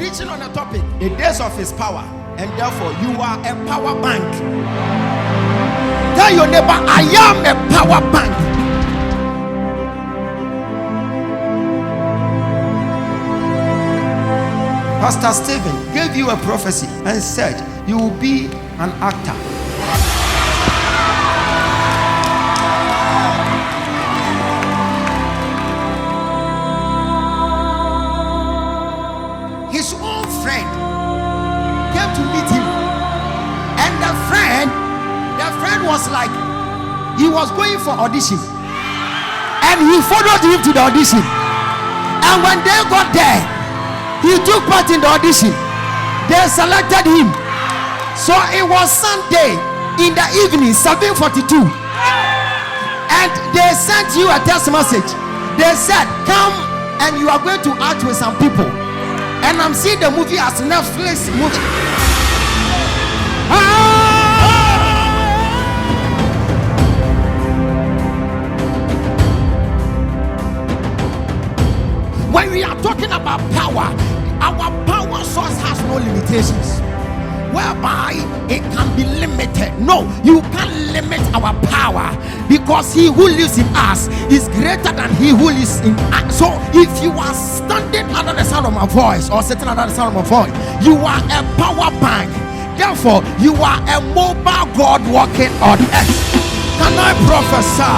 preaching on a topic, the days of his power, and therefore you are a power bank. Tell your neighbor, I am a power bank. Pastor Stephen gave you a prophecy and said you will be an actor. His own friend came to meet him, and the friend was like, he was going for audition, and he followed him to the audition, and when they got there, he took part in the audition. They selected him. So it was Sunday in the evening, 7:42, and they sent you a text message. They said, come and you are going to act with some people. And I'm seeing the movie as Netflix movie. When we are talking about power, our power source has no limitations, whereby it can be limited. No, you can't limit our power, because he who lives in us is greater than he who lives in us. So if you are standing under the sound of my voice, or sitting under the sound of my voice, you are a power bank. Therefore, you are a mobile God walking on earth. Can I prophesy?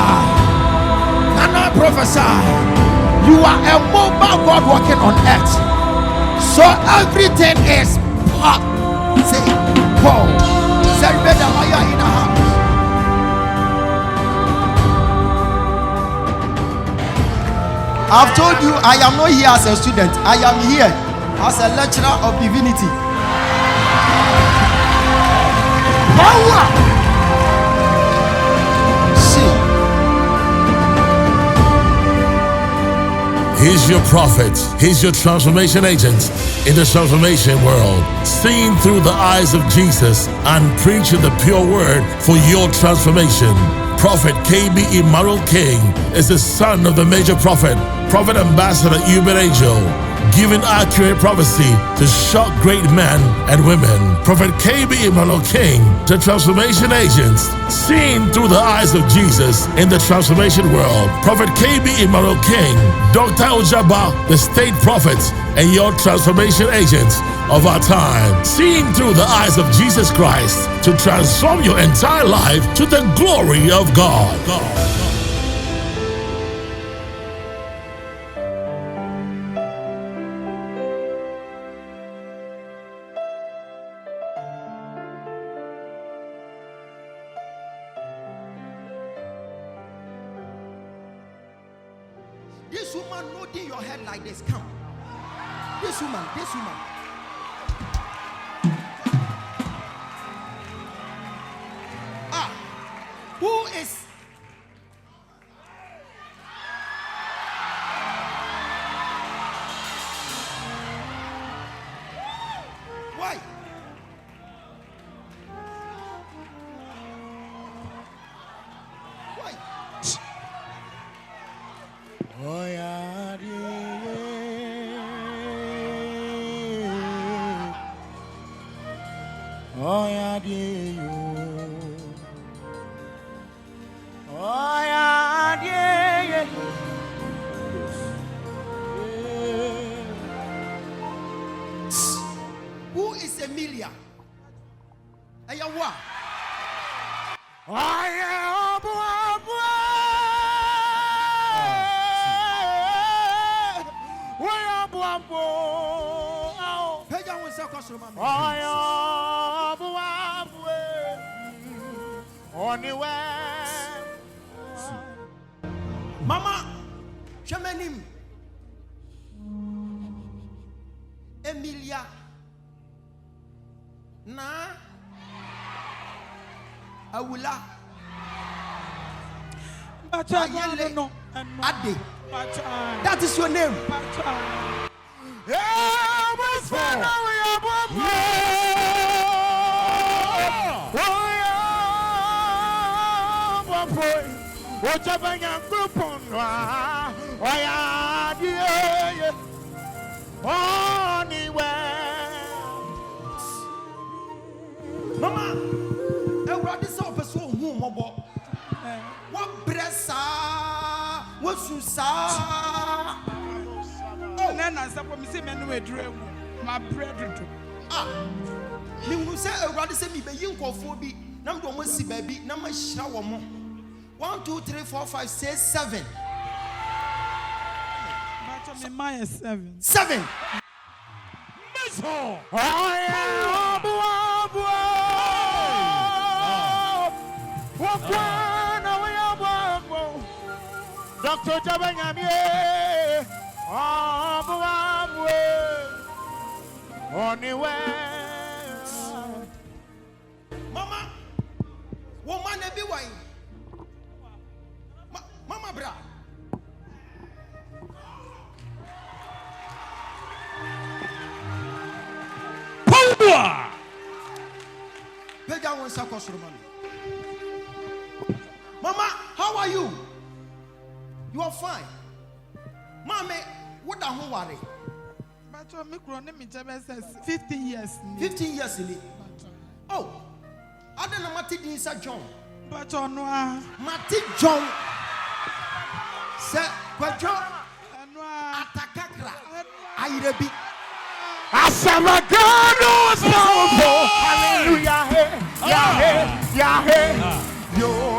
Can I prophesy? You are a mobile God walking on earth. So everything is Paul. Say Paul. Say better while you are in the house. I've told you I am not here as a student. I am here as a lecturer of divinity. Power. He's your prophet. He's your transformation agent in the transformation world. Seeing through the eyes of Jesus and preaching the pure word for your transformation. Prophet KB Emmanuel King is the son of the major prophet, Prophet Ambassador Uber Angel, giving accurate prophecy to shock great men and women. Prophet KB Emmanuel King, the transformation agents, seeing through the eyes of Jesus in the transformation world. Prophet KB Emmanuel King, Dr. Ojaba, the state prophet, and your transformation agents of our time, seeing through the eyes of Jesus Christ to transform your entire life to the glory of God. This woman nodding your head like this. Come. This woman. Who is? Why? Why? Oh yeah, oh yeah, oh yeah, Who is Emilia? Ayawa. Mama, Shamanim Emilia Na Awula Ayele Ade. That is your name. Me who say a rather say me be yin kofobi. Nam do mo si baby. Nam shira wo mo. 1, 2, 3, 4, 5, 6, 7. Me 7. 7. Dr. Jabanyami, Mama, woman be wine. Mama bra. Pega one sakos Romani. Mama, how are you? You are fine. Mommy, what the whole worry? But me grown me 15 years. 15 years in it. Oh, I don't know Mati Dinsa John. But no, Mati John. Sir, what John? Atakakra. Airebi. Asamagano is powerful. Hallelujah. Yahweh. Yo.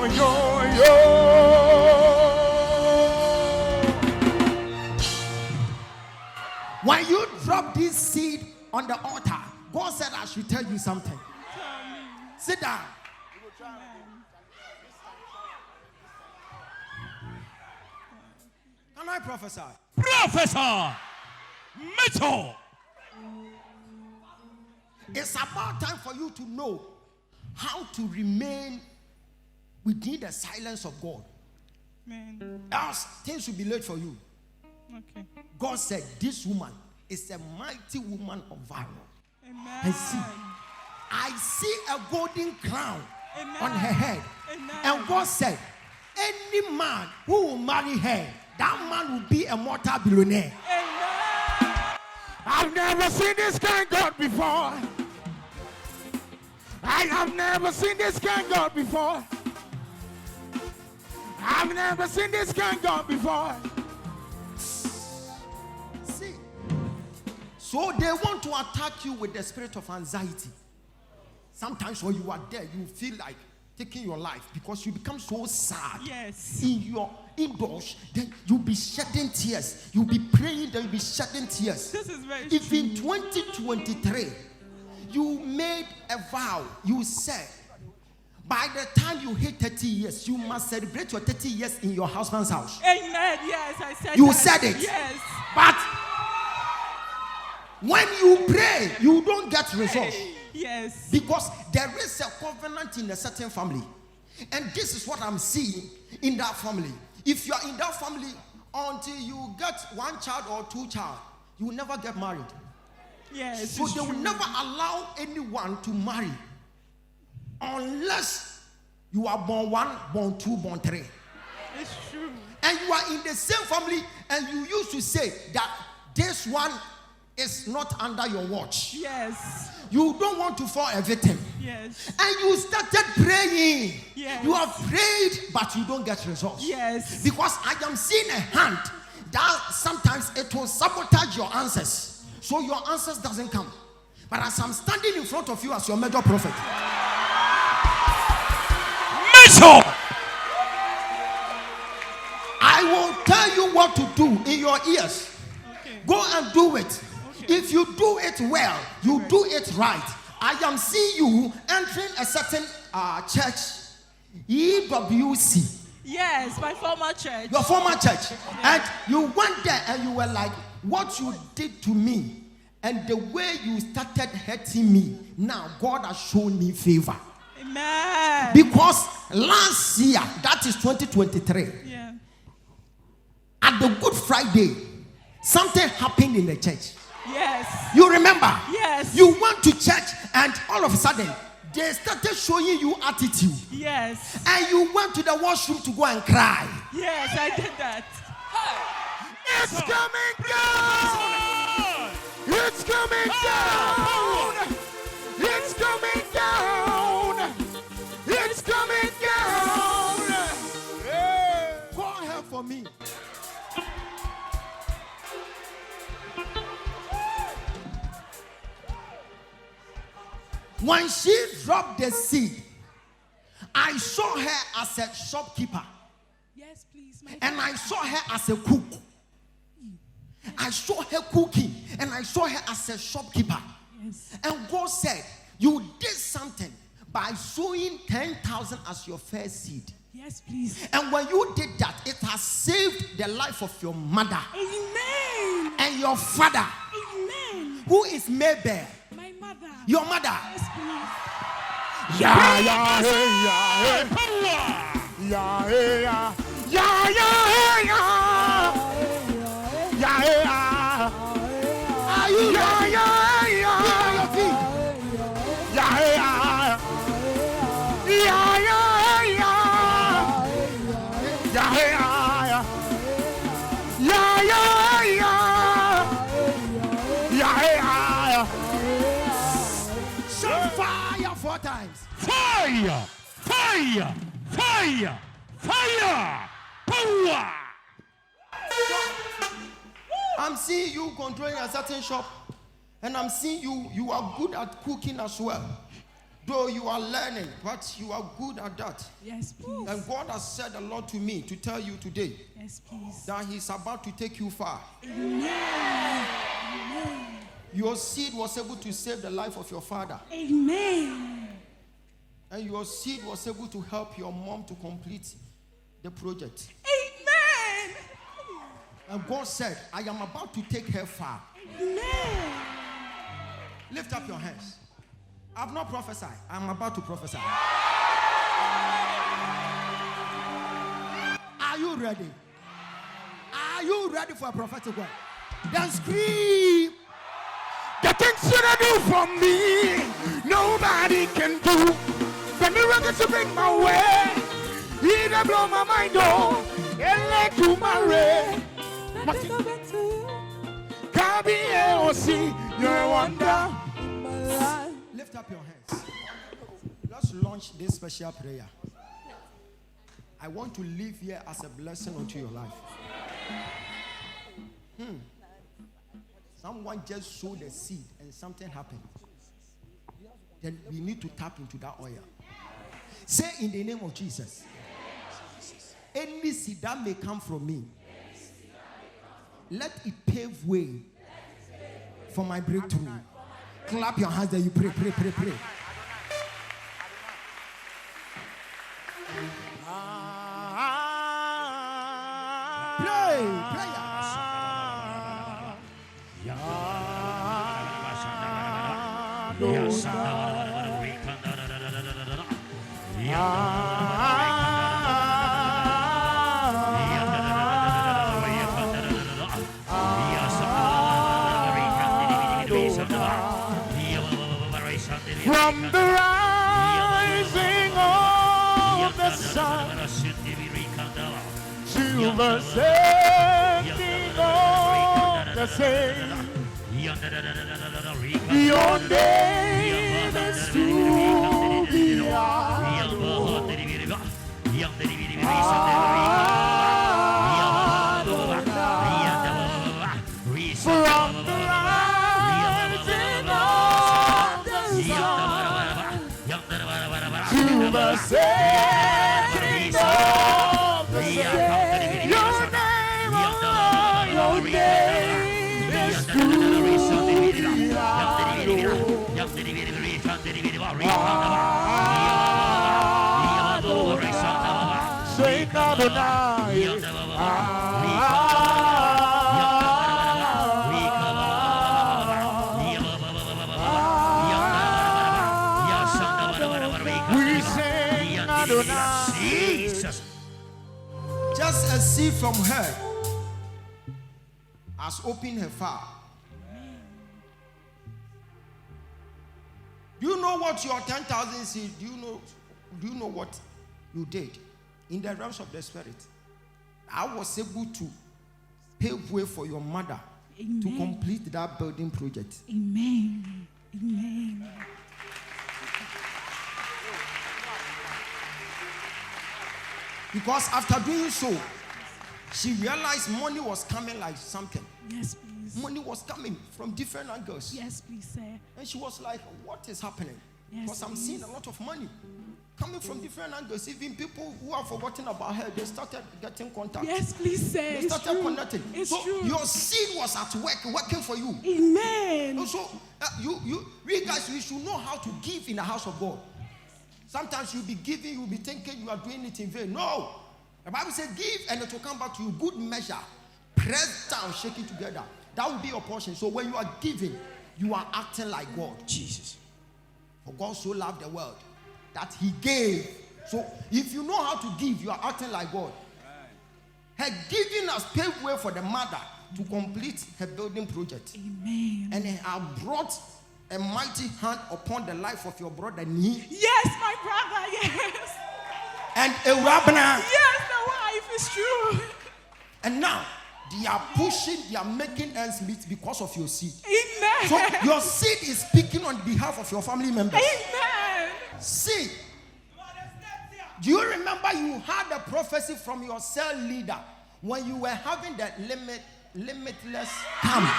When you drop this seed on the altar, God said I should tell you something. Sit down. Can I prophesy? Professor Mitchell. It's about time for you to know how to remain within the silence of God. Amen. Else things will be late for you. Okay. God said this woman is a mighty woman of valor. Amen. I see a golden crown Amen. on her head. Amen. And God said, any man who will marry her, that man will be a mortal billionaire. Amen. I've never seen this kind of God before. I have never seen this kind of God before. I've never seen this kind of God before. See, so they want to attack you with the spirit of anxiety. Sometimes when you are there, you feel like taking your life because you become so sad. Yes. In your indoors, then you'll be shedding tears. You'll be praying, then you'll be shedding tears. This is very If true. in 2023 you made a vow, you said, by the time you hit 30 years, you must celebrate your 30 years in your husband's house. Amen. Yes, I said You that. said it. Yes. But when you pray, you don't get results. Yes. Because there is a covenant in a certain family. And this is what I'm seeing in that family. If you are in that family, until you get 1 child or 2 child, you will never get married. Yes. So they will never allow anyone to marry unless you are born 1, born 2, born 3. It's true. And you are in the same family, and you used to say that this one is not under your watch. Yes. You don't want to fall a victim. Yes. And you started praying. Yes. You have prayed, but you don't get results. Yes. Because I am seeing a hand that sometimes it will sabotage your answers. So your answers doesn't come. But as I'm standing in front of you as your major prophet, I will tell you what to do in your ears. Okay. Go and do it. Okay. If you do it well, you do it right. I am seeing you entering a certain church, EWC. Yes, my former church. Your former church. And you went there and you were like, what you did to me and the way you started hurting me, now God has shown me favor. Amen. Because last year, that is 2023, Yeah. at the Good Friday, something happened in the church. Yes. You remember? Yes. You went to church and all of a sudden, they started showing you attitude. Yes. And you went to the washroom to go and cry. Yes, I did that. It's coming down. It's coming down. It's coming down. It's coming down. Go ahead for me. When she dropped the seed, I saw her as a shopkeeper. Yes, please. And I saw her as a cook. I saw her cooking, and I saw her as a shopkeeper. Yes. And God said, you did something by sowing 10,000 as your first seed. Yes, please. And when you did that, it has saved the life of your mother. Amen. And your father. Amen. Who is Mabel? My mother. Your mother. Yes, please. Yeah, yeah, yeah, yeah. Yeah, yeah, yeah, yeah, yeah. Yeah, yeah. Are you Yeah, yeah, ready? yeah. Yeah. Yeah, yeah. Yeah, yeah, yeah. Yeah, yeah. Yeah, yeah, yeah. Yeah, yeah. Shout fire 4 times. Fire! Fire! Fire! Fire! Power! I'm seeing you controlling a certain shop, and I'm seeing you are good at cooking as well. Though you are learning, but you are good at that. Yes, please. And God has said a lot to me to tell you today Yes, please. that He's about to take you far. Amen. Your seed was able to save the life of your father, Amen. and your seed was able to help your mom to complete the project. Amen. And God said, I am about to take her far. Amen. Lift up your hands. I've not prophesied. I'm about to prophesy. Are you ready? Are you ready for a prophetic word? Then scream. The things you do for me, nobody can do. The miracles you bring my way, he that blow my mind, oh, and let to my ray. Let me go back to you. KBAOC, you're a wonder. My life. Lift up your hands. Let's launch this special prayer. I want to live here as a blessing unto your life. Someone just sowed a seed and something happened. Then we need to tap into that oil. Say in the name of Jesus. Any seed that may come from me, let it pave way for my breakthrough. Clap your hands and you pray, pray, pray, pray. Pray, prayer. From the rising of the sun to the setting of the same, your name is to be adored. From the rising of the sun to the setting of the same, your name, oh, your name is to be adored. Sing Adonai. We sing Adonai. Jesus. Just a seed from her has opened her fire. Do you know what your 10,000 seed? Do you know what you did in the realms of the spirit? I was able to pave way for your mother to complete that building project. Amen. Amen. Because after doing so, she realized money was coming like something. Yes, please. Money was coming from different angles. Yes, please, sir. And she was like, what is happening? Because I'm seeing a lot of money coming from different angles. Even people who have forgotten about her, they started getting contact. Yes, please say. They started connecting. It's so true. your seed was at work, working for you. Amen. So we guys, we should know how to give in the house of God. Sometimes you'll be giving, you'll be thinking you are doing it in vain. No. The Bible says give and it will come back to you. Good measure. Press down, shake it together. That will be your portion. So when you are giving, you are acting like God. Jesus. For God so loved the world that he gave. So if you know how to give, you are acting like God. Her giving has paved way for the mother to complete her building project. Amen. And it has brought a mighty hand upon the life of your brother Nee. Yes, my brother, yes. And a Rabana. Yes, the wife is true. And now they are pushing, they are making ends meet because of your seed. Amen. So your seed is speaking on behalf of your family members. Amen. See, do you remember you had a prophecy from your cell leader when you were having that limitless camp?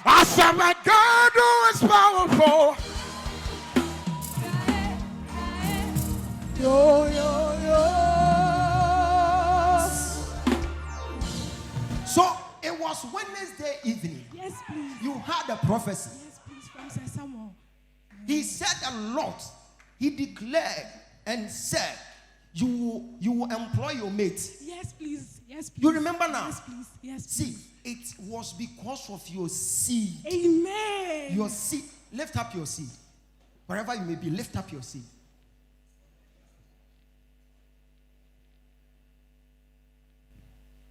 I said my God who is powerful. Yo, yo, yo. So it was Wednesday evening. Yes, please. You had a prophecy. Yes, please, from Sir Samuel. He said a lot. He declared and said, you will employ your mate. Yes, please. Yes, please. You remember now? Yes, please. Yes, please. See, it was because of your seed. Amen. Your seed. Lift up your seed. Wherever you may be, lift up your seed.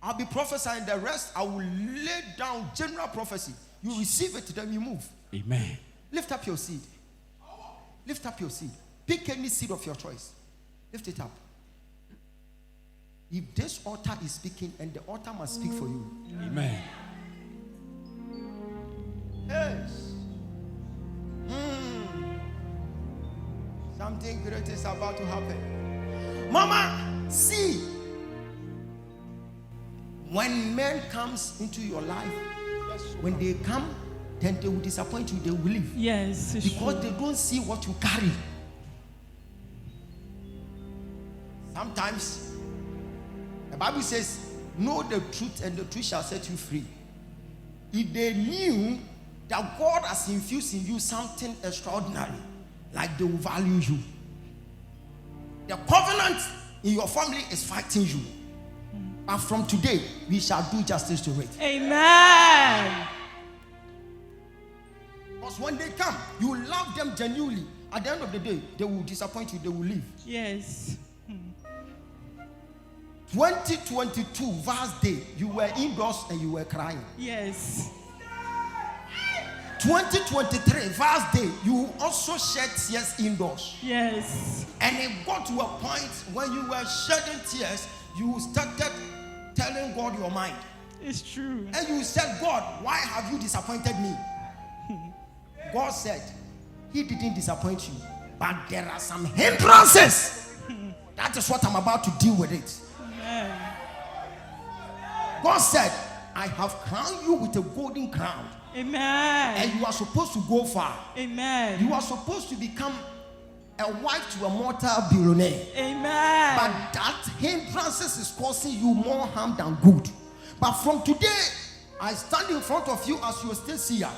I'll be prophesying the rest. I will lay down general prophecy. You receive it, then you move. Amen. Lift up your seed. Lift up your seed. Pick any seed of your choice. Lift it up. If this altar is speaking, and the altar must speak for you. Amen. Yes. Something great is about to happen. Mama, see. When men comes into your life, when they come, then they will disappoint you, they will leave. Yes, because they don't see what you carry. Sometimes the Bible says, know the truth and the truth shall set you free. If they knew that God has infused in you something extraordinary, like they will value you. The covenant in your family is fighting you. But from today, we shall do justice to it. Amen. Because when they come, you love them genuinely. At the end of the day, they will disappoint you, they will leave. Yes. 2022 vast day, you were indoors and you were crying. Yes. 2023 vast day, you also shed tears indoors. Yes. And it got to a point when you were shedding tears, you started telling God your mind. It's true. And you said, God, why have you disappointed me? God said, he didn't disappoint you, but there are some hindrances. That is what I'm about to deal with it. Amen. God said, I have crowned you with a golden crown. Amen. And you are supposed to go far. Amen. You are supposed to become a wife to a mortal billionaire. Amen. But that hindrances is causing you more harm than good. But from today, I stand in front of you as your state seer.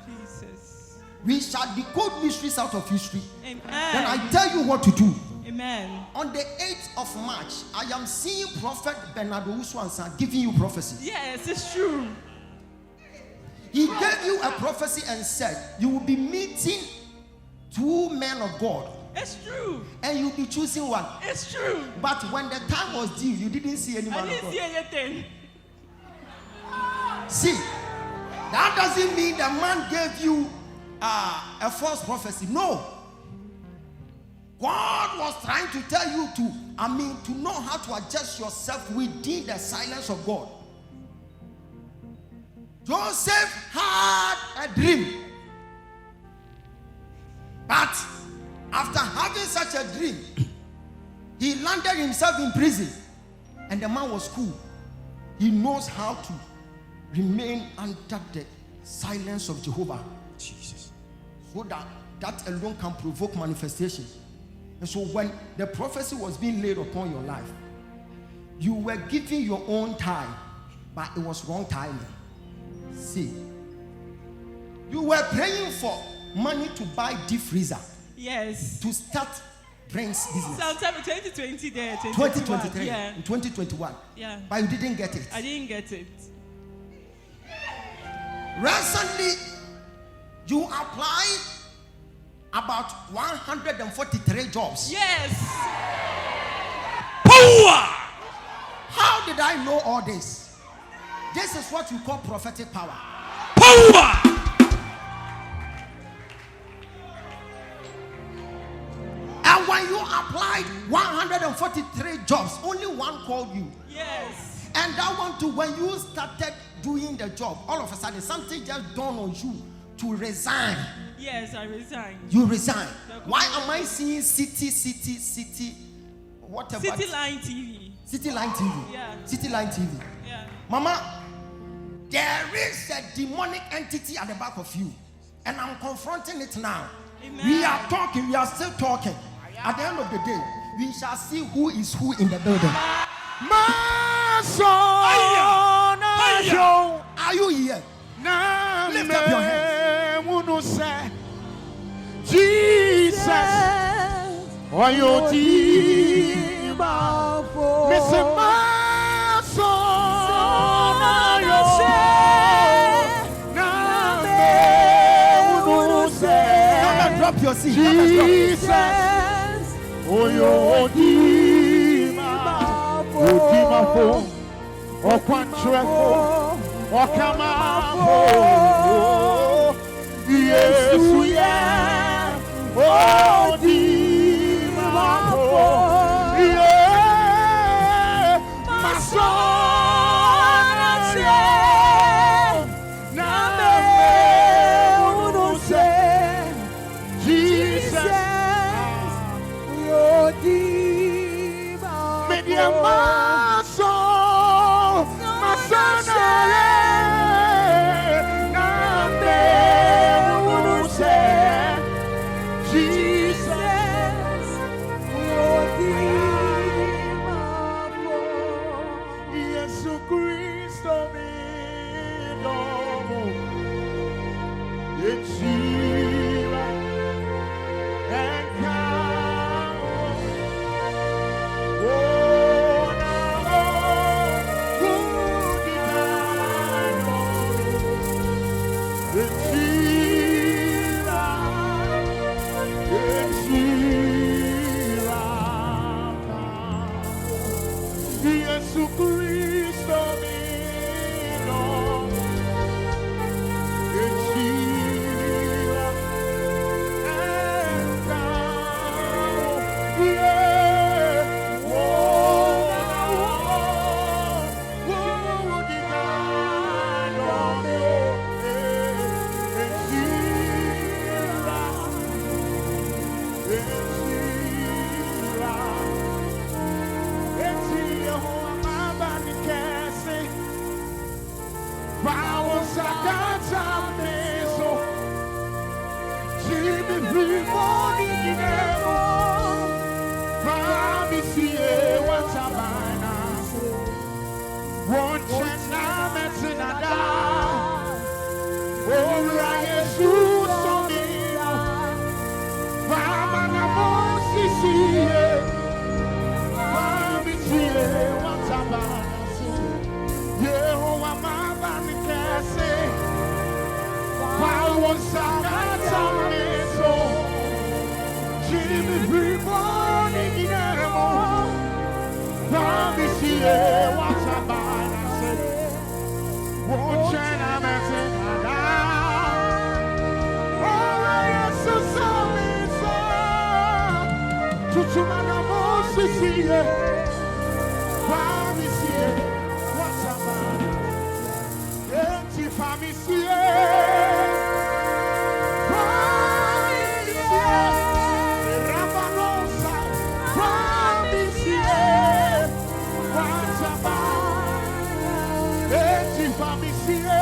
Jesus. We shall decode mysteries out of history. Amen. Then I tell you what to do. Amen. On the 8th of March, I am seeing Prophet Bernardo Uswansa giving you prophecy. Yes, it's true. He gave you a prophecy and said, you will be meeting two men of God. It's true. And you'll be choosing one. It's true. But when the time was due, you didn't see any man I of didn't God. see anything. See, that doesn't mean the man gave you a false prophecy. No. God was trying to tell you to know how to adjust yourself within the silence of God. Joseph had a dream. But after having such a dream, he landed himself in prison. And the man was cool. He knows how to remain under the silence of Jehovah. Jesus. So that alone can provoke manifestation. And so when the prophecy was being laid upon your life, you were giving your own time, but it was wrong timing. See, you were praying for money to buy deep freezer. Yes. To start Brain's business. Sometime in 2020 there. 2023. Yeah. In 2021. Yeah. But you didn't get it. I didn't get it. Recently, you applied about 143 jobs. Yes. Power. How did I know all this? This is what we call prophetic power. Power. And when you applied 143 jobs, only one called you. Yes. And that one too, when you started doing the job, all of a sudden something just dawned on you to resign. Yes, I resigned. You resign. Why am I seeing city? What about City Line TV? City Line TV. Yeah. City Line TV. Yeah. Mama, there is a demonic entity at the back of you, and I'm confronting it now. Amen. We are talking. We are still talking. At the end of the day, we shall see who is who in the building. My son, Are you here? Lift up your hands. Jesus, oh your team, Mr. My son, Come and drop your seat. Jesus, oh your team, oh Quantrefo, oh Camafo, yes, we are, oh Dimafo, yeah, my son, Jesus, oh Dimafo, media my son, Jesus, Jesus Cristo mi domo, Yeshua, Cristo mío, Família,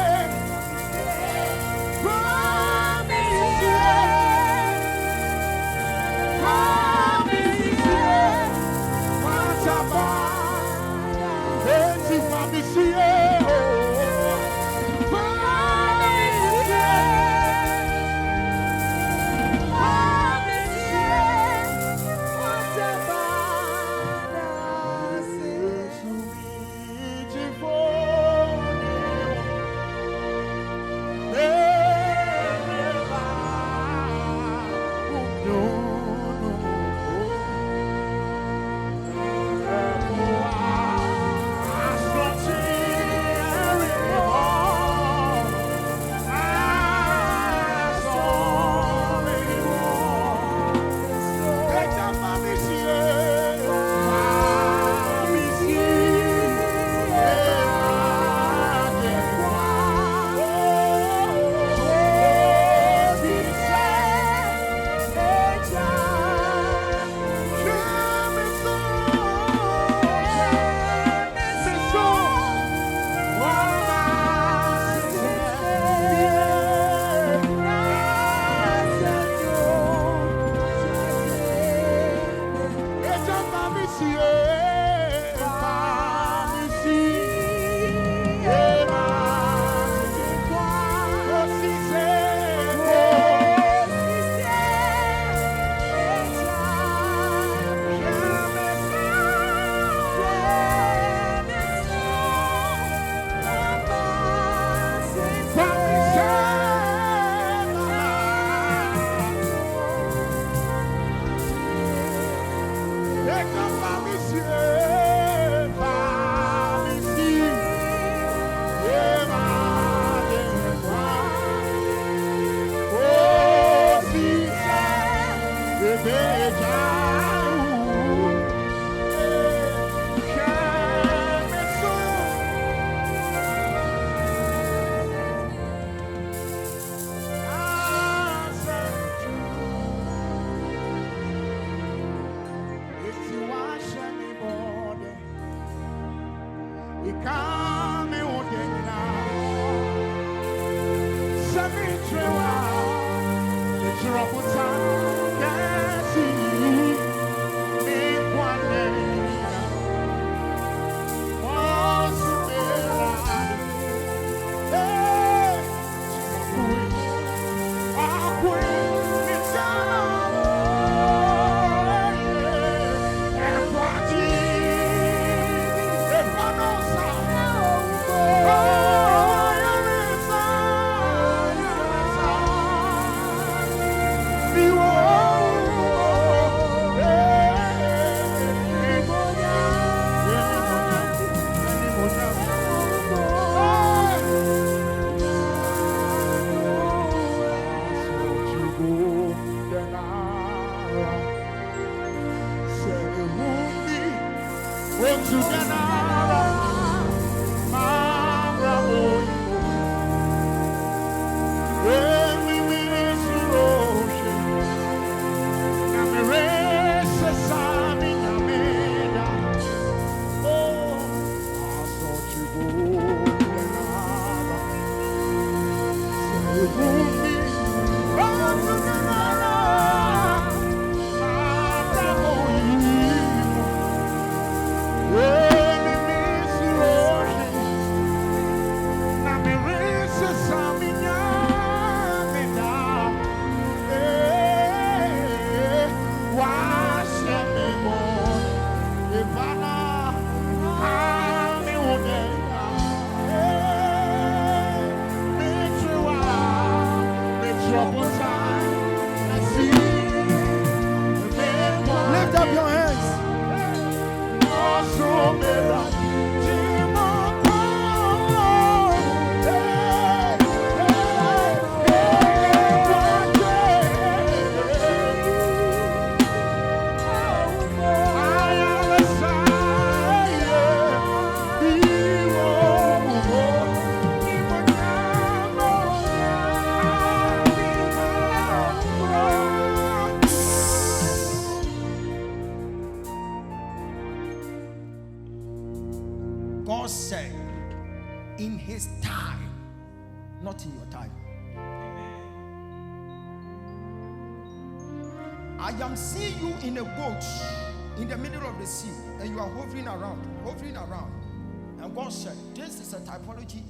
And God said, this is a typology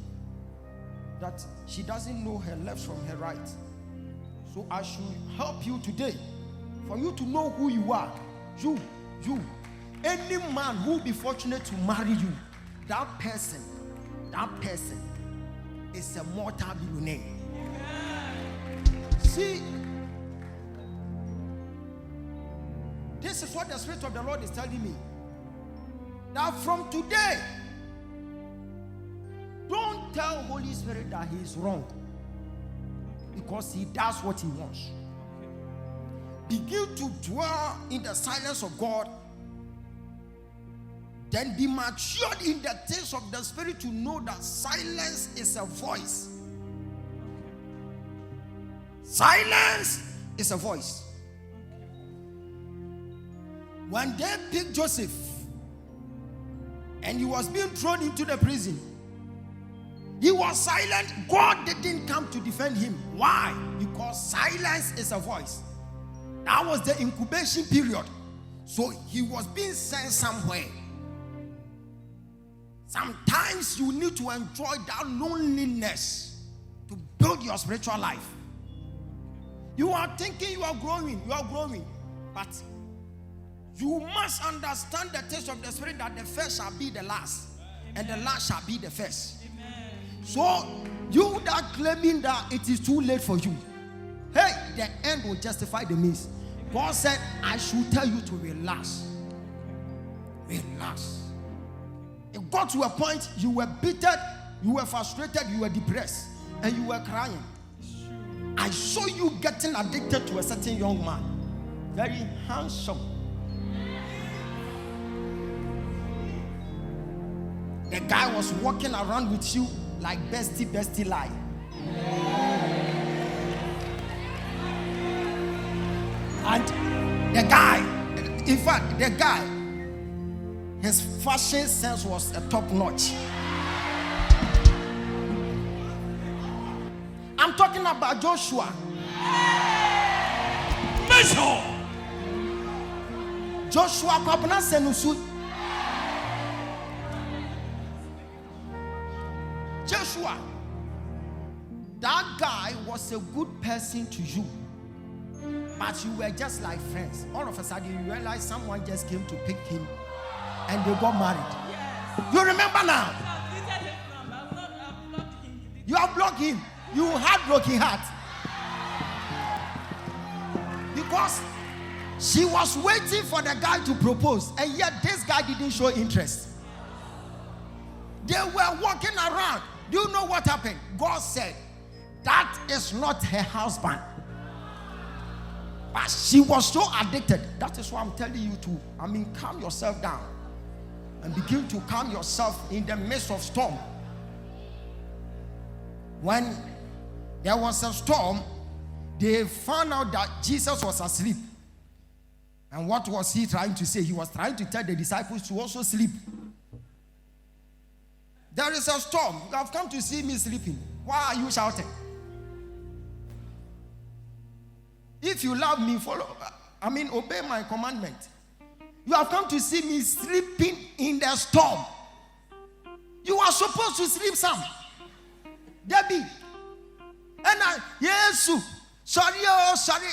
that she doesn't know her left from her right. So I should help you today for you to know who you are. You. Any man who will be fortunate to marry you, that person is a multi-billionaire. See, this is what the Spirit of the Lord is telling me. That from today, don't tell Holy Spirit that he is wrong, because he does what he wants. Begin to dwell in the silence of God. Then be matured in the things of the Spirit to know that silence is a voice. Silence is a voice. When they picked Joseph and he was being thrown into the prison, he was silent. God didn't come to defend him. Why? Because silence is a voice. That was the incubation period. So he was being sent somewhere. Sometimes you need to enjoy that loneliness to build your spiritual life. You are thinking you are growing, but you must understand the taste of the Spirit, that the first shall be the last, and the last shall be the first. So you that claiming that it is too late for you, hey, the end will justify the means. God said, I should tell you to relax. Relax. It got to a point you were bitter, you were frustrated, you were depressed, and you were crying. I saw you getting addicted to a certain young man, very handsome. The guy was walking around with you like bestie lie. And the guy, in fact, his fashion sense was a top notch. I'm talking about Joshua. Joshua Kwabena Senusu. Joshua, that guy was a good person to you, but you were just like friends. All of a sudden, you realize someone just came to pick him, and they got married. Yes. You remember now? You have blocked him. You had broken heart. Because she was waiting for the guy to propose, and yet this guy didn't show interest. They were walking around. Do you know what happened? God said, that is not her husband. But she was so addicted. That is why I'm telling you to, calm yourself down. And begin to calm yourself in the midst of storm. When there was a storm, they found out that Jesus was asleep. And what was he trying to say? He was trying to tell the disciples to also sleep. There is a storm. You have come to see me sleeping. Why are you shouting? If you love me, obey my commandment. You have come to see me sleeping in the storm. You are supposed to sleep some. Debbie. And sorry.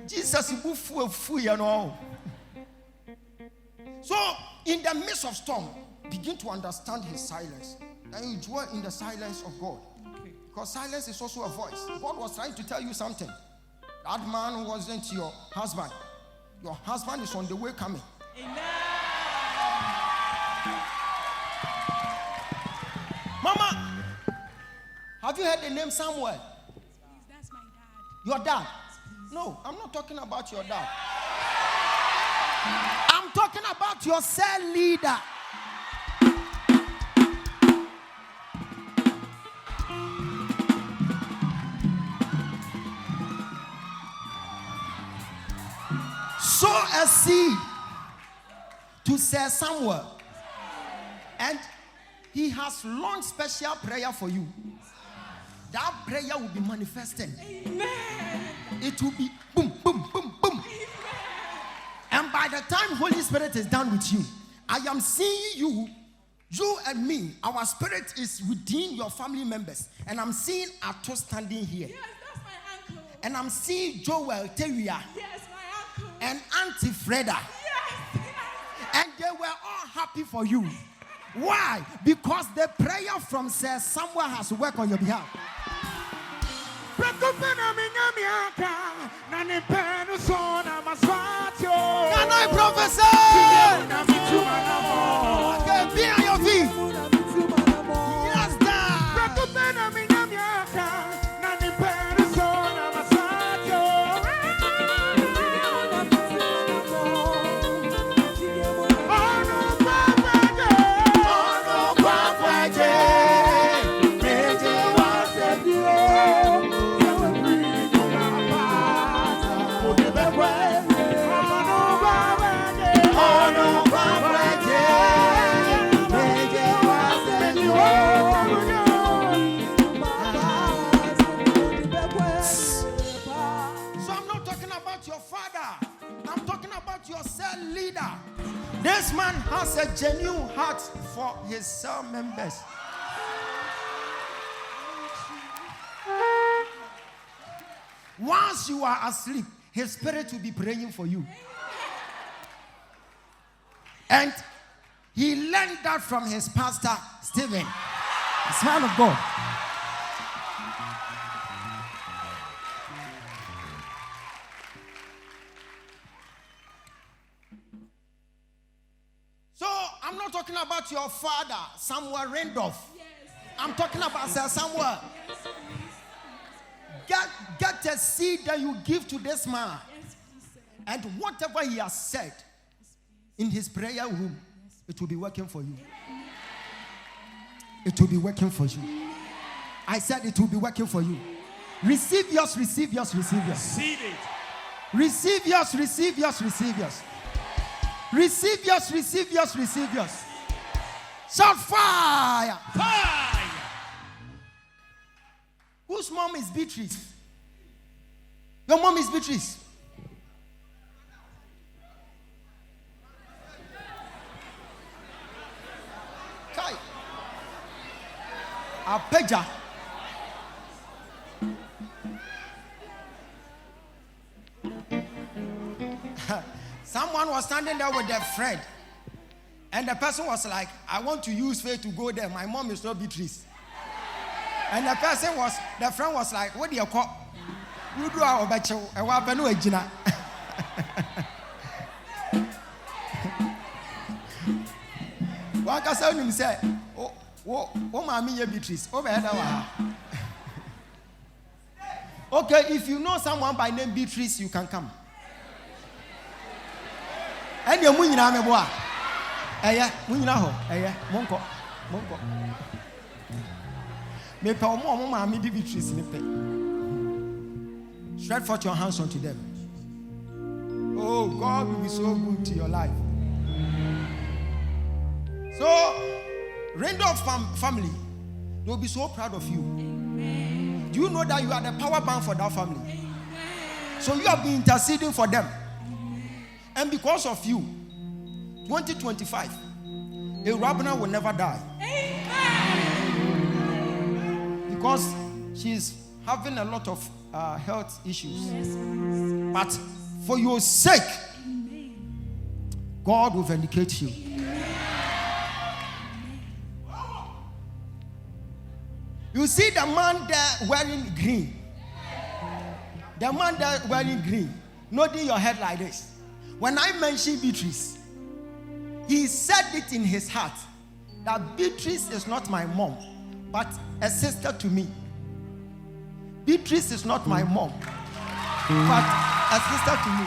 Jesus, you know. So, in the midst of storm, begin to understand his silence. And you dwell in the silence of God. Okay. Because silence is also a voice. God was trying to tell you something. That man wasn't your husband. Your husband is on the way coming. Amen. Mama, have you heard the name Samuel? That's my dad. Your dad? No, I'm not talking about your dad. I'm talking about your cell leader. Sow a seed to Sir Samuel, and he has launched special prayer for you. That prayer will be manifested. Amen. It will be boom, boom, boom, boom. Amen. And by the time Holy Spirit is done with you, I am seeing You and me, our spirit is within your family members. And I'm seeing Ato standing here. Yes, that's my uncle. And I'm seeing Joel Teria. Yes, my uncle. And Auntie Freda. Yes. And they were all happy for you. Why? Because the prayer from Sir Samuel has worked on your behalf. Can I prophesy? Okay, be on your feet. Yes, This man has a genuine heart for his cell members. Once you are asleep, his spirit will be praying for you. And he learned that from his pastor, Stephen, the man of God. So, I'm not talking about your father, Samuel Randolph. Yes. I'm talking about Sir Samuel. Get a seed that you give to this man. Yes, please. And whatever he has said in his prayer room, it will be working for you. It will be working for you. I said it will be working for you. Receive yours, receive yours, receive yours. Receive it. Receive yours, receive yours, receive yours. Receive yours, receive yours, receive yours. Shout fire! Fire! Whose mom is Beatrice? Your mom is Beatrice. Kai. Apeja. Someone was standing there with their friend. And the person was like, I want to use faith to go there. My mom is not Beatrice. And the friend was like, what do you call? You do our betcha. I want to know Gina. One person him say, oh, mommy, Beatrice. Over here. Okay, if you know someone by name Beatrice, you can come. And you're moving on, boy. Moving on, Monko. Me pa mo mama di Beatrice ni pe. Stretch forth your hands unto them. Oh, God will be so good to your life. So, Randolph family, they will be so proud of you. Amen. Do you know that you are the power bank for that family? Amen. So you have been interceding for them. Amen. And because of you, 2025, a Rabana will never die. Amen. Because she's having a lot of health issues. Yes. But for your sake, amen, God will vindicate you. Amen. You see the man there wearing green. The man there wearing green, nodding your head like this. When I mentioned Beatrice, he said it in his heart that Beatrice is not my mom, but a sister to me. Beatrice is not my mom, but a sister to me.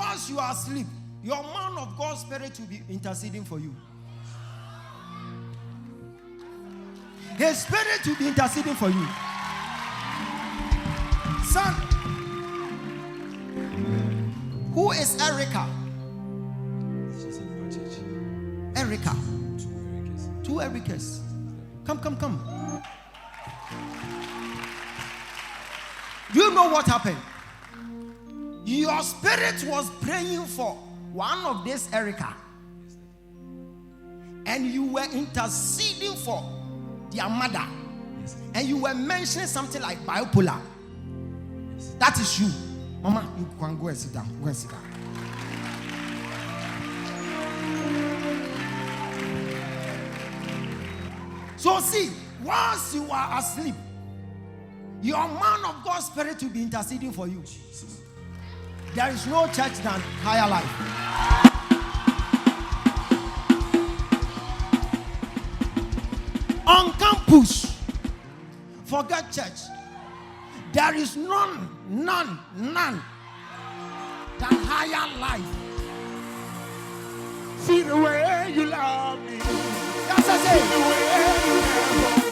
Once you are asleep, your man of God's spirit will be interceding for you. His spirit will be interceding for you. Son, who is Erica? She's in our church. Erica. 2 Ericas. Come. Do you know what happened? Your spirit was praying for one of these Erica, and you were interceding for their mother, and you were mentioning something like bipolar. That is you. Mama, you can go and sit down. Go and sit down. So see, once you are asleep, your man of God's spirit will be interceding for you. Jesus. There is no church than Higher Life. On campus, forget church. There is none than Higher Life. See the way you love me. That's a See the way you love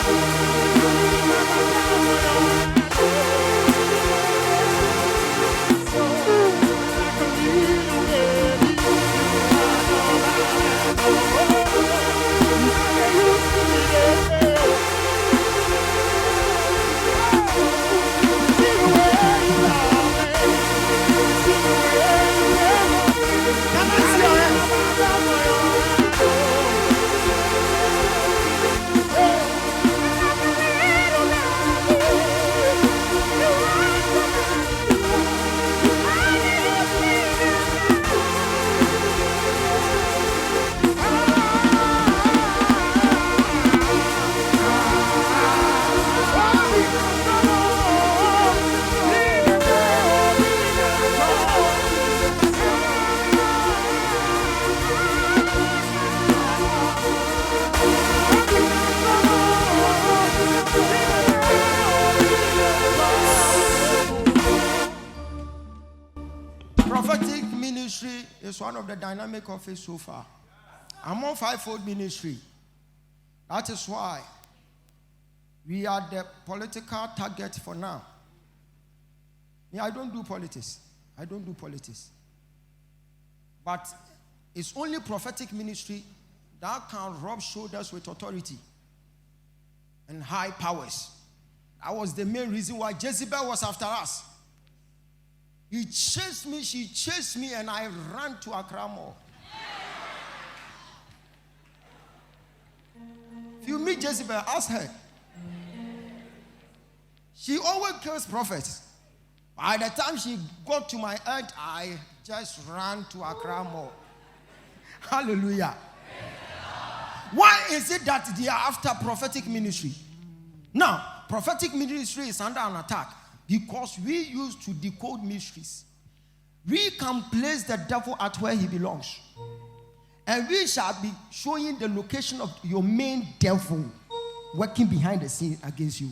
Prophetic ministry is one of the dynamic office so far. I'm on fivefold ministry. That is why we are the political target for now. I don't do politics. But it's only prophetic ministry that can rub shoulders with authority and high powers. That was the main reason why Jezebel was after us. She chased me, and I ran to Accra Mall. If you meet Jezebel, ask her. She always kills prophets. By the time she got to my end, I just ran to Accra Mall. Hallelujah. Why is it that they are after prophetic ministry? Now, prophetic ministry is under an attack because we used to decode mysteries. We can place the devil at where he belongs. And we shall be showing the location of your main devil working behind the scene against you.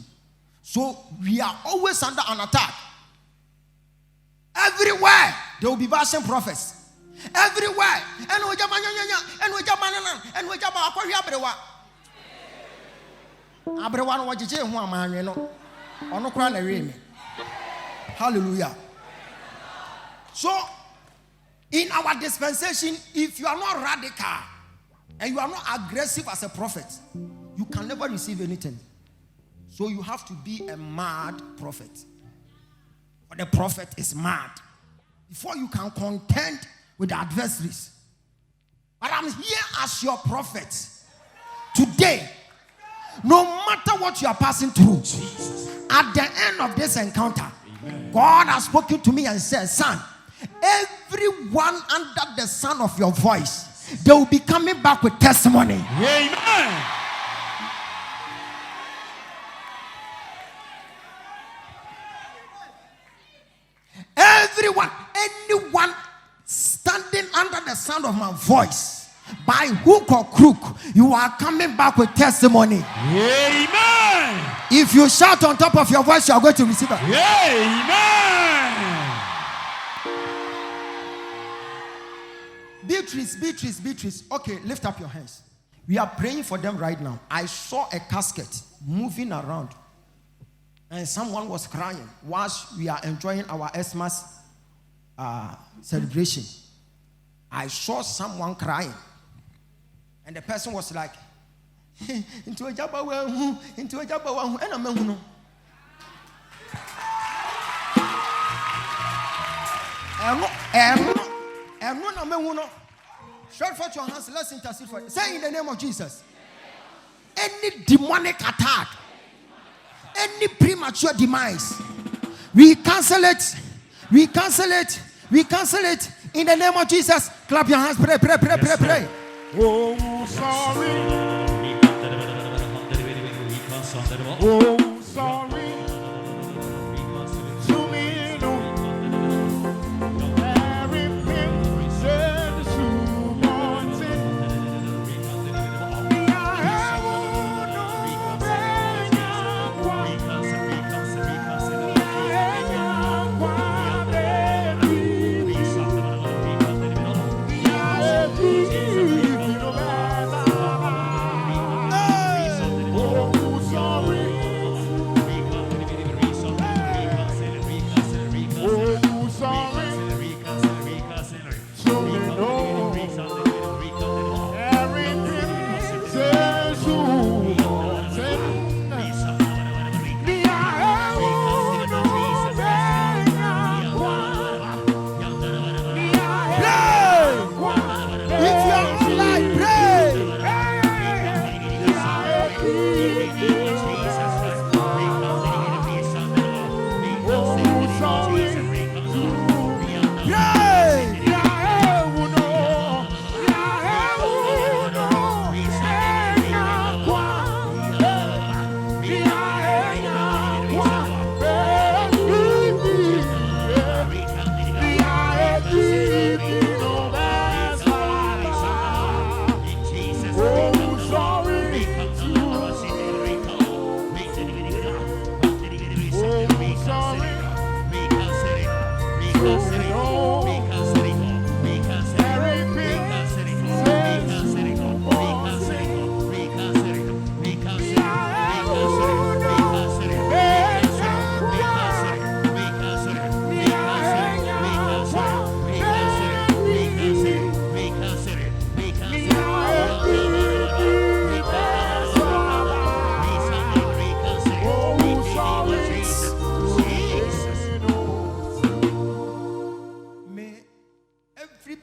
So we are always under an attack. Everywhere there will be bashing prophets. Everywhere. Hallelujah. So, in our dispensation, if you are not radical and you are not aggressive as a prophet, you can never receive anything. So you have to be a mad prophet. For the prophet is mad. Before you can contend with the adversaries. But I'm here as your prophet today. No matter what you are passing through, Jesus, at the end of this encounter, amen, God has spoken to me and said, son, everyone under the sound of your voice, they will be coming back with testimony. Amen. Everyone, anyone standing under the sound of my voice, by hook or crook, you are coming back with testimony. Amen. If you shout on top of your voice, you are going to receive it. Amen. Beatrice. Okay, lift up your hands. We are praying for them right now. I saw a casket moving around, and someone was crying whilst we are enjoying our Xmas celebration. I saw someone crying, and the person was like, into a jabba, and I'm stretch forth your hands. Let's intercede for it. Say in the name of Jesus. Any demonic attack, any premature demise, we cancel it. We cancel it. We cancel it in the name of Jesus. Clap your hands. Pray. Oh, sorry. Oh, sorry. To me, no. Everything said to wanted.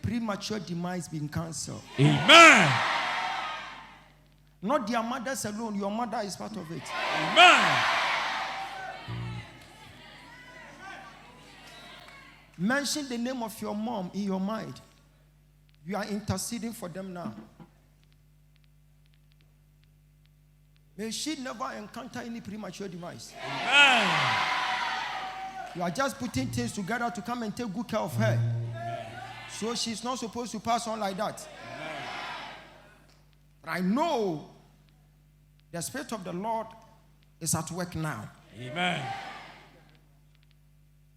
Premature demise being cancelled. Amen. Not their mothers alone. Your mother is part of it. Amen. Mention the name of your mom in your mind. You are interceding for them now. May she never encounter any premature demise. Amen. You are just putting things together to come and take good care of her. So she's not supposed to pass on like that. Amen. But I know the Spirit of the Lord is at work now. Amen.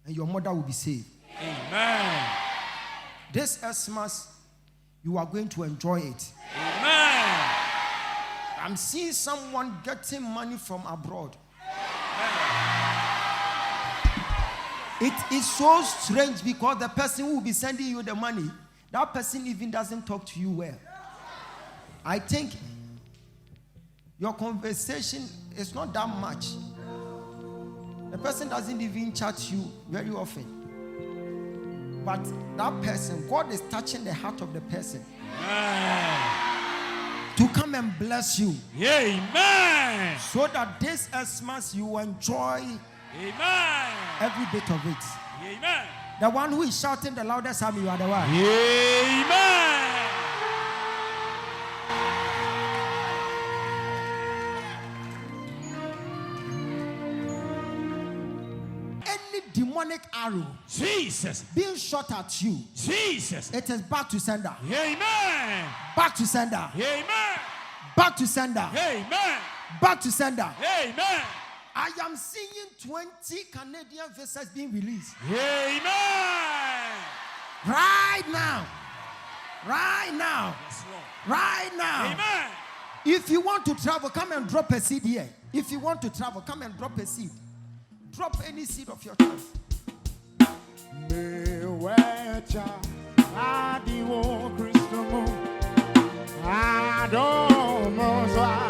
And your mother will be saved. Amen. This Xmas, you are going to enjoy it. Amen. I'm seeing someone getting money from abroad. It is so strange because the person who will be sending you the money, that person even doesn't talk to you well. I think your conversation is not that much. The person doesn't even chat you very often. But that person, God is touching the heart of the person. To come and bless you. Amen. So that this Xmas you enjoy. Amen. Every bit of it. Amen. The one who is shouting the loudest, you are the one. Amen. Any demonic arrow, Jesus, being shot at you, Jesus, it is back to sender. Amen. Back to sender. Amen. Back to sender. Amen. Back to sender. Amen. I am seeing 20 Canadian visas being released. Amen. Right now. Right now. Yes, Lord. Right now. Amen. If you want to travel, come and drop a seed here. If you want to travel, come and drop a seed. Drop any seed of your choice. I don't know why.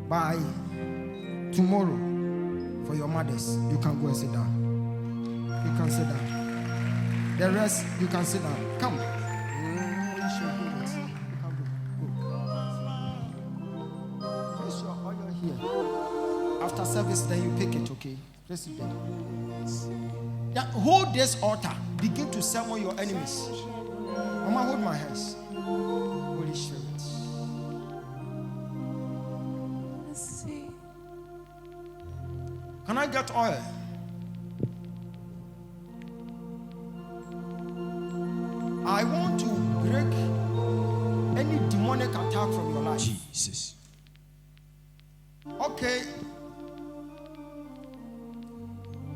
By tomorrow, for your mothers, you can go and sit down. You can sit down. The rest, you can sit down. Come. Place your oil here. After service, then you pick it, okay? Place it there. Yeah, hold this altar. Begin to summon your enemies. Mama, hold my hands. Holy Spirit. Can I get oil? I want to break any demonic attack from your life. Jesus. Okay.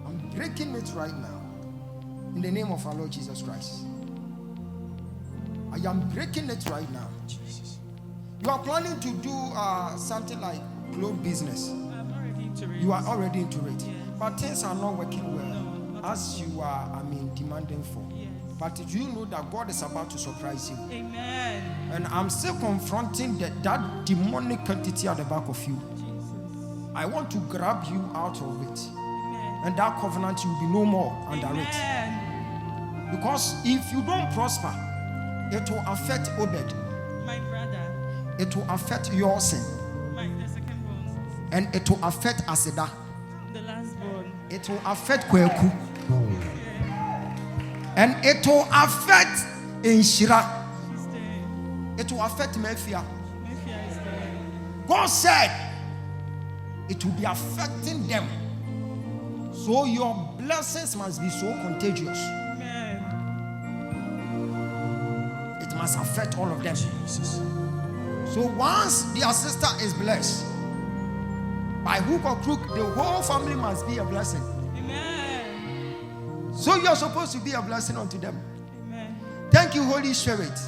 I'm breaking it right now. In the name of our Lord Jesus Christ. I am breaking it right now. Jesus. You are planning to do something like clothes business. You are already into it. But things are not working well as you are, demanding for. But you know that God is about to surprise you. Amen. And I'm still confronting that demonic entity at the back of you. Jesus. I want to grab you out of it. Amen. And that covenant, you will be no more under Amen. it. Because if you don't prosper, it will affect Obed. My brother. It will affect your sin. The second born. And it will affect Aseda. The last born. It will affect Kweku. And it will affect Inshira. She's there. It will affect Mephia. Mephia is there. God said it will be affecting them. So your blessings must be so contagious. Amen. It must affect all of them. Jesus. So once their sister is blessed, by hook or crook, the whole family must be a blessing. Amen. So you're supposed to be a blessing unto them. Amen. Thank you, Holy Spirit.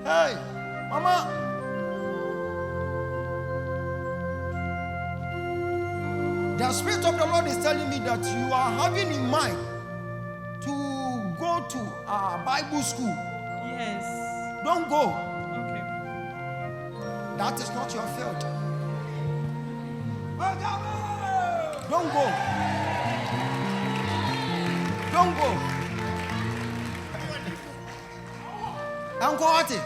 Hey, Mama. The Spirit of the Lord is telling me that you are having in mind to go to Bible school. Yes. Don't go. Okay. That is not your field. Don't go. Don't go. Uncle, what? Okay.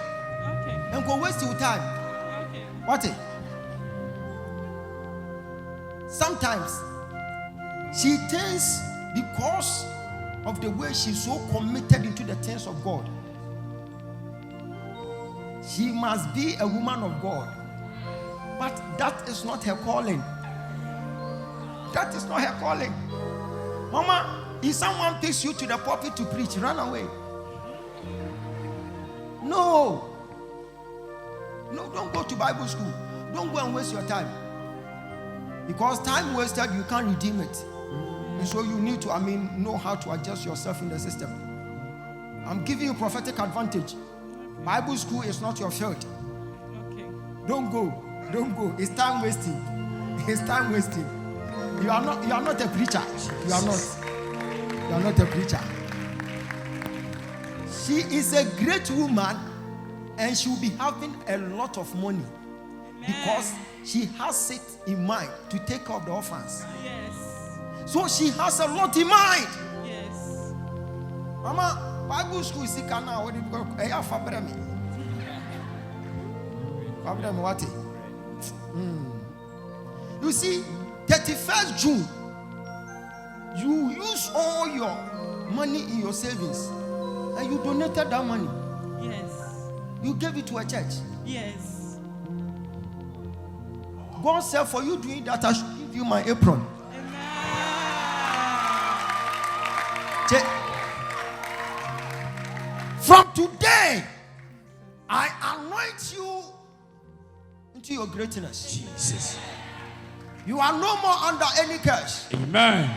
Uncle, waste your time. Okay. What? Sometimes she thinks because of the way she's so committed into the things of God, she must be a woman of God. But that is not her calling. That is not her calling. Mama, if someone takes you to the pulpit to preach, run away. No. No, don't go to Bible school. Don't go and waste your time. Because time wasted, you can't redeem it. And so you need to, know how to adjust yourself in the system. I'm giving you prophetic advantage. Bible school is not your field. Okay. Don't go. Don't go. It's time wasting. It's time wasting. You are not a preacher. You are not. You are not a preacher. She is a great woman and she will be having a lot of money. Because she has it in mind to take care of the orphans. Yes. So she has a lot in mind. Yes. Mama, Bible school is sick now. What do you call it? What? You see, 31st June, you use all your money in your savings and you donated that money. Yes. You gave it to a church. Yes. God said, for you doing that, I should give you my apron. Amen. From today, I anoint you into your greatness. Jesus. You are no more under any curse. Amen.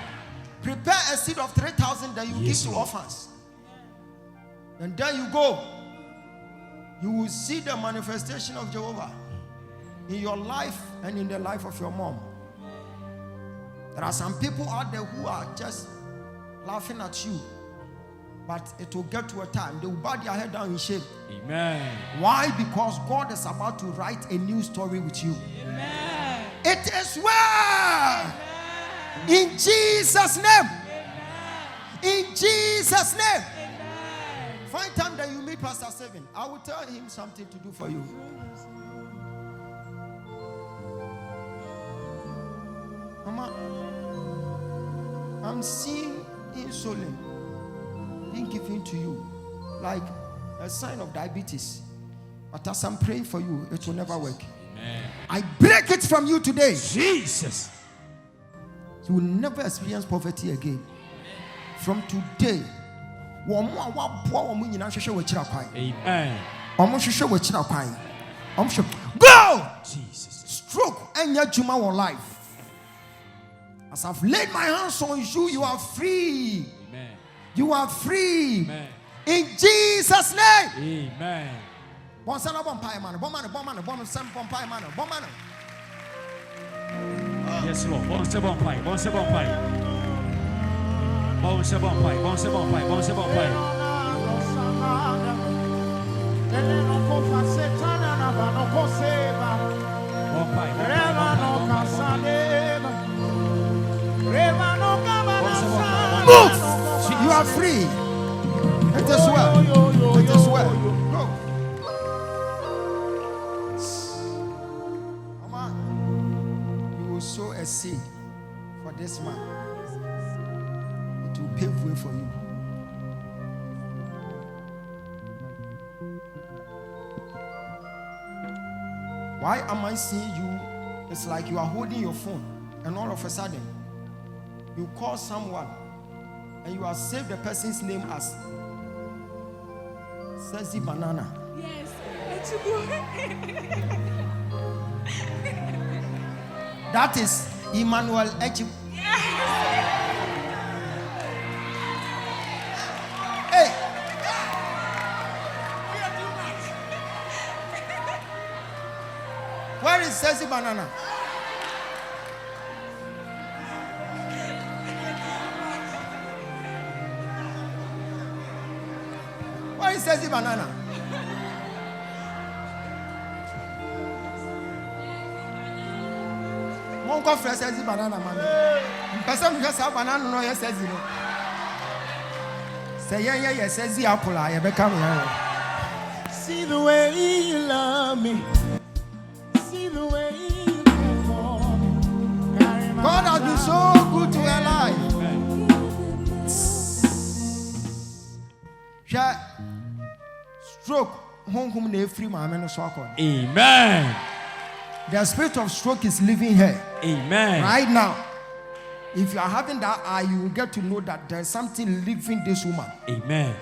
Prepare a seed of 3,000 that you give to orphans. And there you go. You will see the manifestation of Jehovah in your life and in the life of your mom. There are some people out there who are just laughing at you, but it will get to a time they will bow their head down in shame. Amen. Why? Because God is about to write a new story with you. Amen. It is well. In Jesus' name. Amen. In Jesus' name. Amen. Find time that you meet Pastor Seven. I will tell him something to do for you. Mama, I'm seeing insulin being given to you like a sign of diabetes. But as I'm praying for you, it will never work. Amen. I break it from you today. Jesus. You will never experience poverty again. From today, Amen. go! Jesus. Stroke and your juma on life. As I've laid my hands on you, you are free. Amen. You are free. Amen. In Jesus' name. Amen. Yes, Lord. One step on fire. Move. You are free. It is well. It is well. Go. Mama, you will sow a seed for this man. It will pave way for you. Why am I seeing you? It's like you are holding your phone, and all of a sudden, you call someone, and you have saved the person's name as Sassy Banana. Yes. That is Emmanuel Echip. Hey. Where is Sassy Banana? Where is Sassy Banana? Monko fresh Sassy Banana, man. Person just have banana no yes Sassy no. Say yeah Sassy apple I become here. See the way you love me. See the way you care for me. God has been so good to your life. Stroke. Amen. The spirit of stroke is living here. Amen. Right now. If you are having that eye, you will get to know that there is something living this woman. Amen.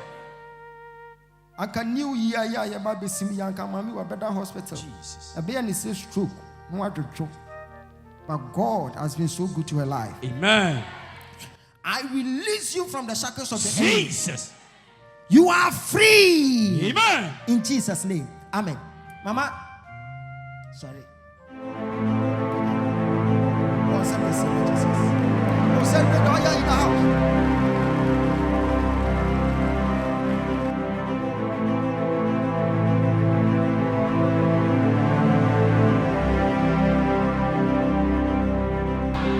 I can new year, yeah, baby, see me, young mommy, or better hospital. Jesus. A baby is stroke, no other joke. But God has been so good to her life. Amen. I release you from the shackles of the enemy. Jesus. You are free. Amen. In Jesus' name. Amen. Mama, sorry. Oh, send me, Jesus. Oh, send me, oh, yeah, in the house.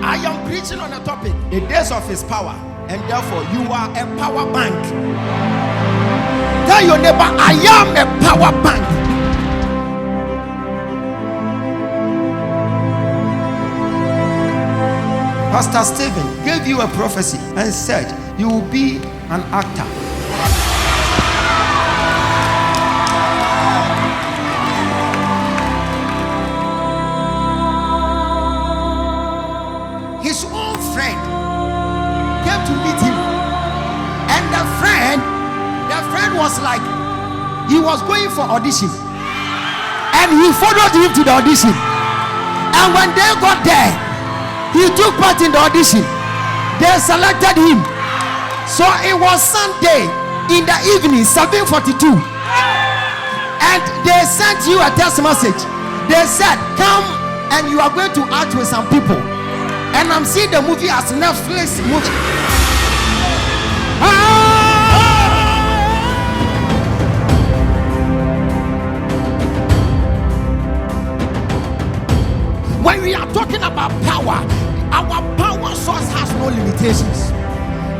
I am preaching on a topic, the days of his power, and therefore you are a power bank. Tell your neighbor, I am a power bank. Pastor Stephen gave you a prophecy and said you will be an actor. His own friend came to meet him, and the friend was like, he was going for audition, and he followed him to the audition, and when they got there, he took part in the audition. They selected him. So it was Sunday in the evening, 7:42, and they sent you a text message. They said, come and you are going to act with some people. And I'm seeing the movie as Netflix movie. When we are talking about power, our power source has no limitations,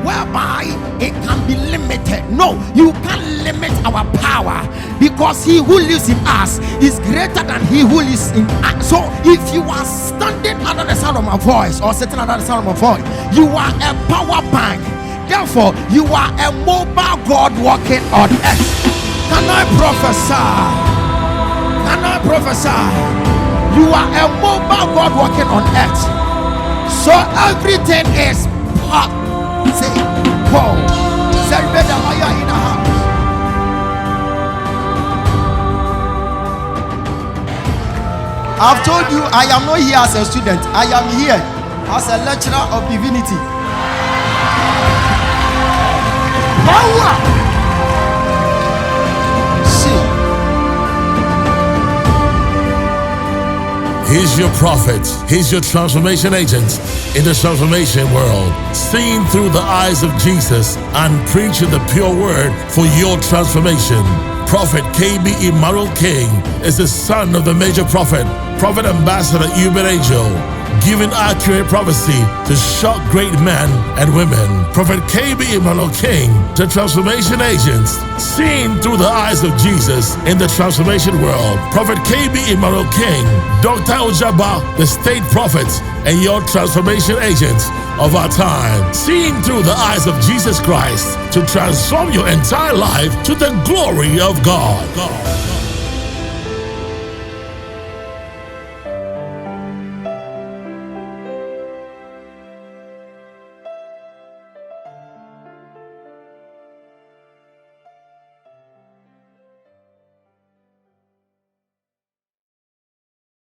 whereby it can be limited. No, you can't limit our power, because he who lives in us is greater than he who lives in us. So if you are standing under the sound of my voice, or sitting under the sound of my voice, you are a power bank. Therefore, you are a mobile God walking on earth. Can I prophesy? Can I prophesy? You are a mobile God walking on earth. So everything is part. Say, Paul. Say, better while you are in the house. I've told you I am not here as a student. I am here as a lecturer of divinity. Power. See. He's your prophet. He's your transformation agent in the transformation world, seeing through the eyes of Jesus and preaching the pure word for your transformation. Prophet KB Emmanuel King is the son of the major prophet, Prophet Ambassador Uber Angel, giving accurate prophecy to shock great men and women. Prophet KB Emmanuel King, the transformation agents, seeing through the eyes of Jesus in the transformation world. Prophet KB Emmanuel King, Dr. Ojaba, the state prophet and your transformation agent of our time, seeing through the eyes of Jesus Christ to transform your entire life to the glory of God.